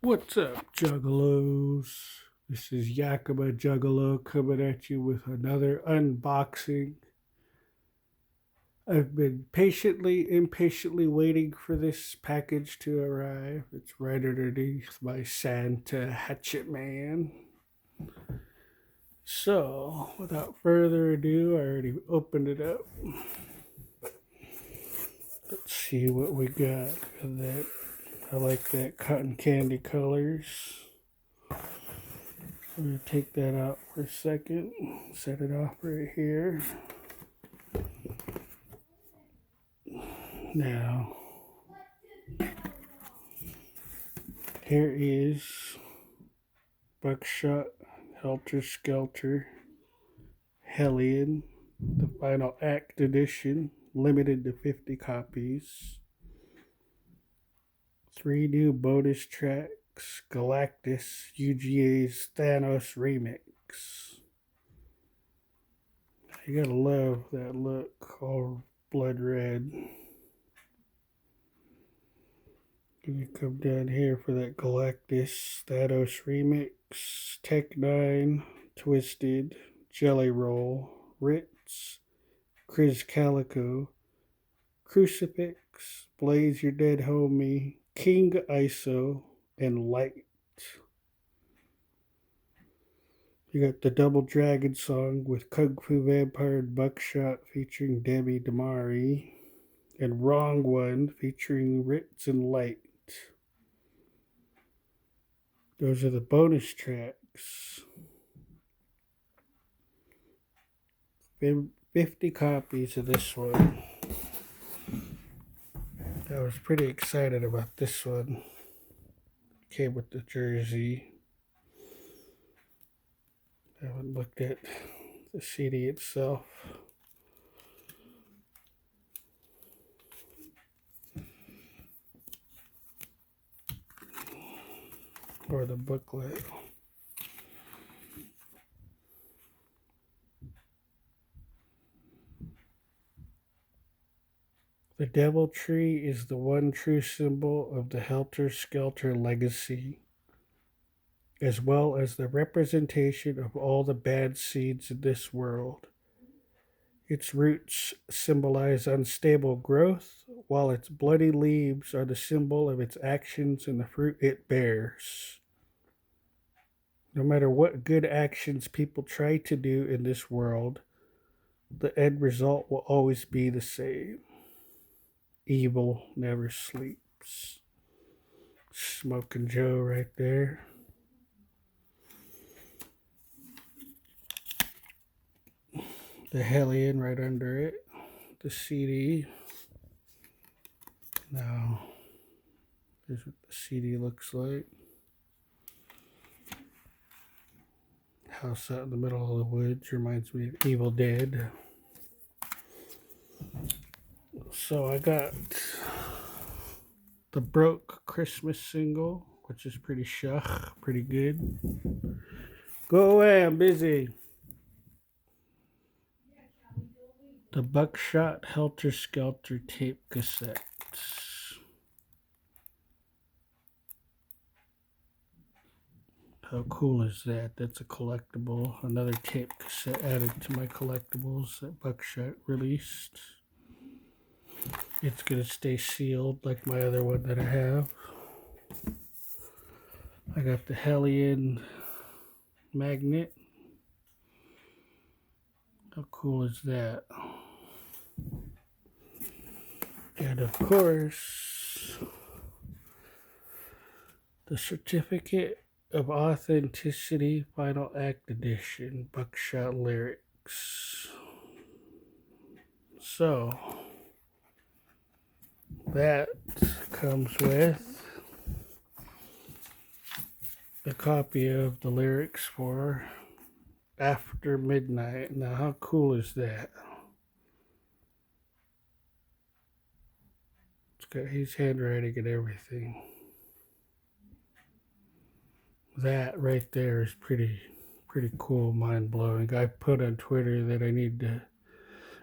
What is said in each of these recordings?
What's up, Juggalos? This is Yakima Juggalo coming at you with another unboxing. I've been impatiently waiting for this package to arrive. It's right underneath my Santa Hatchet Man. So, without further ado, I already opened it up. Let's see what we got. I like that cotton candy colors. I'm going to take that out for a second, set it off right here. Now, here is Buckshot Helter Skelter Hellion, the Final Act Edition, limited to 50 copies. 3 new bonus tracks, Galactus, UGA's Thanos Remix. You gotta love that look, all blood red. Gonna come down here for that Galactus, Thanos Remix, Tech 9, Twisted, Jelly Roll, Ritz, Chris Calico, Crucifix, Blaze Your Dead Homie, King ISO, and Light. You got the Double Dragon song with Kung Fu Vampire and Buckshot featuring Demi Damari, and Wrong One featuring Ritz and Light. Those are the bonus tracks. 50 copies of this one. I was pretty excited about this one. Came with the jersey. I haven't looked at the CD itself. Or the booklet. The Devil Tree is the one true symbol of the Helter Skelter Legacy, as well as the representation of all the bad seeds in this world. Its roots symbolize unstable growth, while its bloody leaves are the symbol of its actions and the fruit it bears. No matter what good actions people try to do in this world, the end result will always be the same. Evil never sleeps. Smoking Joe right there. The Hellion right under it. The CD. Now, here's what the CD looks like. House out in the middle of the woods reminds me of Evil Dead. So I got the Broke Christmas single, which is pretty pretty good. Go away, I'm busy. The Buckshot Helter Skelter tape cassettes. How cool is that? That's a collectible. Another tape cassette added to my collectibles that Buckshot released. It's going to stay sealed like my other one that I have. I got the Hellion magnet. How cool is that? And of course, the Certificate of Authenticity Final Act Edition, Buckshot Lyrics. So, that comes with a copy of the lyrics for After Midnight. Now, how cool is that? It's got his handwriting and everything. That right there is pretty cool, mind-blowing. I put on Twitter that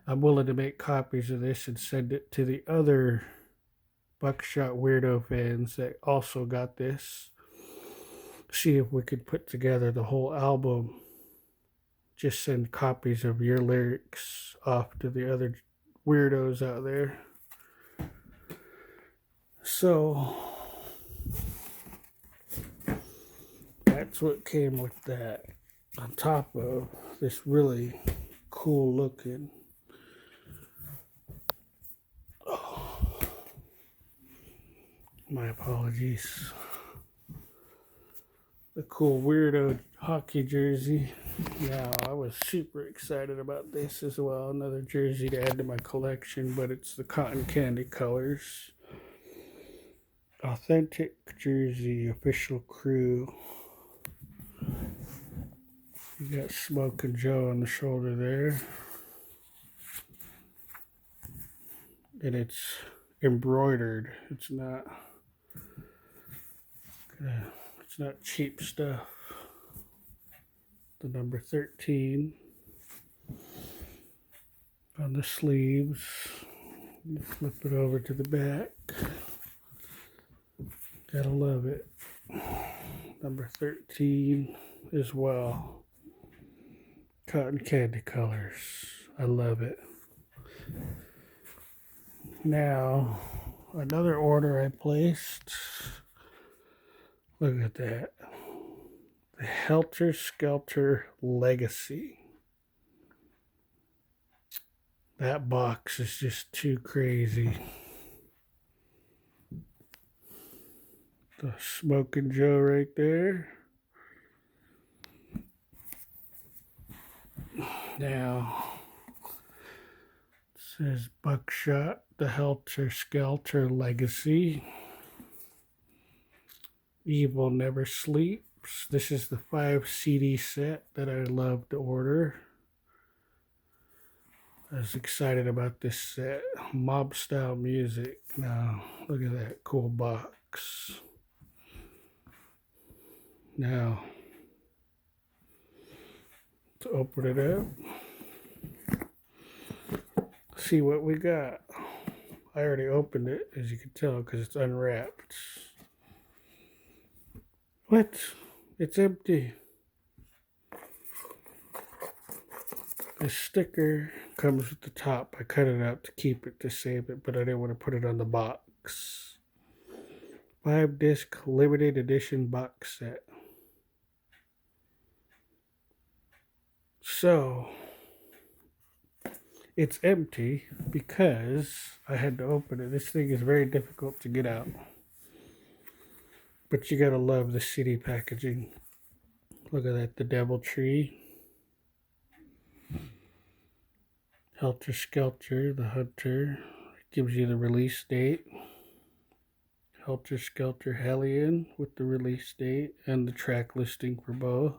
I'm willing to make copies of this and send it to the other Buckshot weirdo fans that also got this. see if we could put together the whole album. Just send copies of your lyrics off to the other weirdos out there. So that's what came with that, on top of this really cool looking, my apologies, the cool weirdo hockey jersey. Now, I was super excited about this as well. Another jersey to add to my collection, but it's the cotton candy colors. Authentic jersey, official crew. You got Smokin' Joe on the shoulder there. And it's embroidered. It's not cheap stuff. The number 13 on the sleeves. You flip it over to the back. Gotta love it. Number 13 as well. Cotton candy colors. I love it. Now, another order I placed. Look at that. The Helter Skelter Legacy. That box is just too crazy. The Smokin' Joe right there. Now, it says Buckshot, the Helter Skelter Legacy. Evil Never Sleeps. This is the 5 CD set that I love to order. I was excited about this set. Mobstyle music. Now, look at that cool box. Now, to open it up, see what we got. I already opened it, as you can tell, because it's unwrapped. What? It's empty. The sticker comes with the top. I cut it out to keep it, to save it, but I didn't want to put it on the box. 5-disc limited edition box set. So, it's empty because I had to open it. This thing is very difficult to get out. But you gotta love the CD packaging. Look at that, the Devil Tree. Helter Skelter, the Hunter. It gives you the release date. Helter Skelter Hellion with the release date and the track listing for both.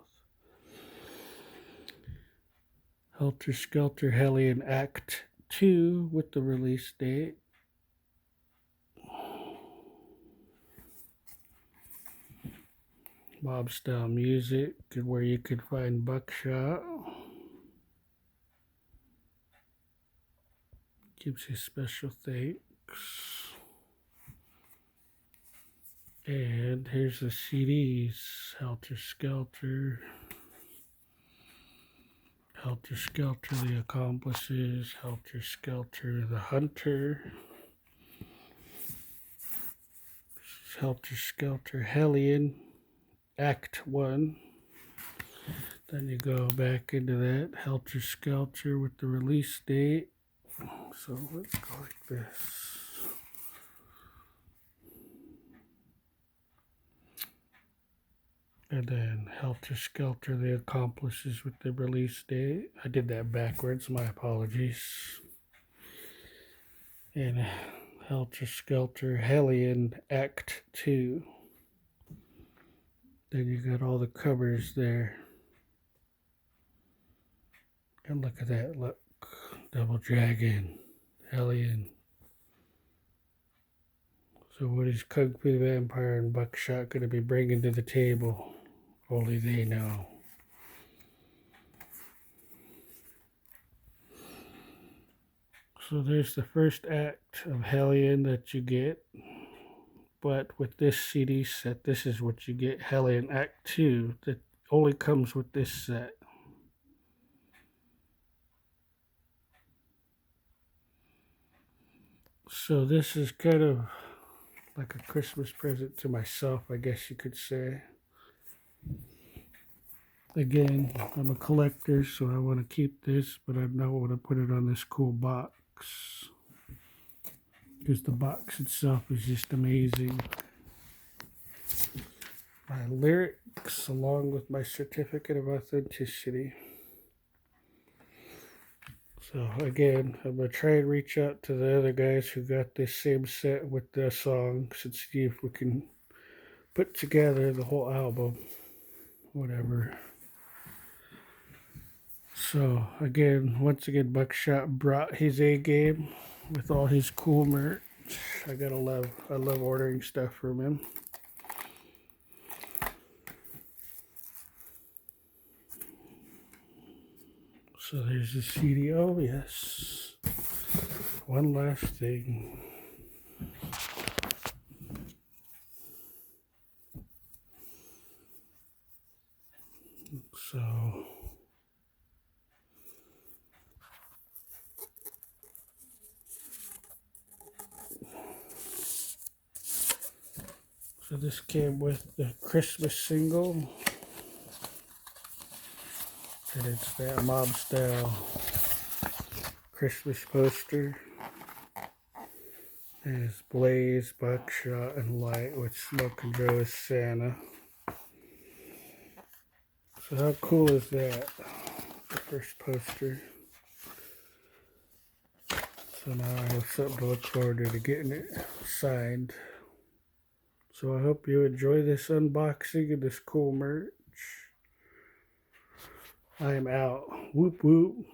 Helter Skelter Hellion Act 2 with the release date. Mobstyle music, where you could find Buckshot. Gives you special thanks. And here's the CDs. Helter Skelter. Helter Skelter, the Accomplices. Helter Skelter, the Hunter. Helter Skelter Hellion Act 1. Then you go back into that. Helter Skelter with the release date. So let's go like this. And then Helter Skelter, the Accomplices with the release date. I did that backwards, my apologies. And Helter Skelter Hellion Act 2. Then you got all the covers there. And look at that, look. Double Dragon, Hellion. So what is Kung Fu Vampire and Buckshot going to be bringing to the table? Only they know. So there's the first act of Hellion that you get. but with this CD set, this is what you get. Hellion Act 2 that only comes with this set. So this is kind of like a Christmas present to myself, I guess you could say. Again, I'm a collector, so I want to keep this, but I don't want to put it on this cool box because the box itself is just amazing. My lyrics along with my certificate of authenticity. So again, I'm going to try and reach out to the other guys who got this same set with the songs and see if we can put together the whole album. Whatever. So again, once again, Buckshot brought his A game with all his cool merch. I love ordering stuff from him. So there's the CD. Oh yes. One last thing. So this came with the Christmas single, and it's that Mobstyle Christmas Poster. There's Blaze, Buckshot, and Light with Smoke and Joe as Santa. So how cool is that? The first poster. So now I have something to look forward to getting it signed. So I hope you enjoy this unboxing of this cool merch. I am out. Whoop whoop.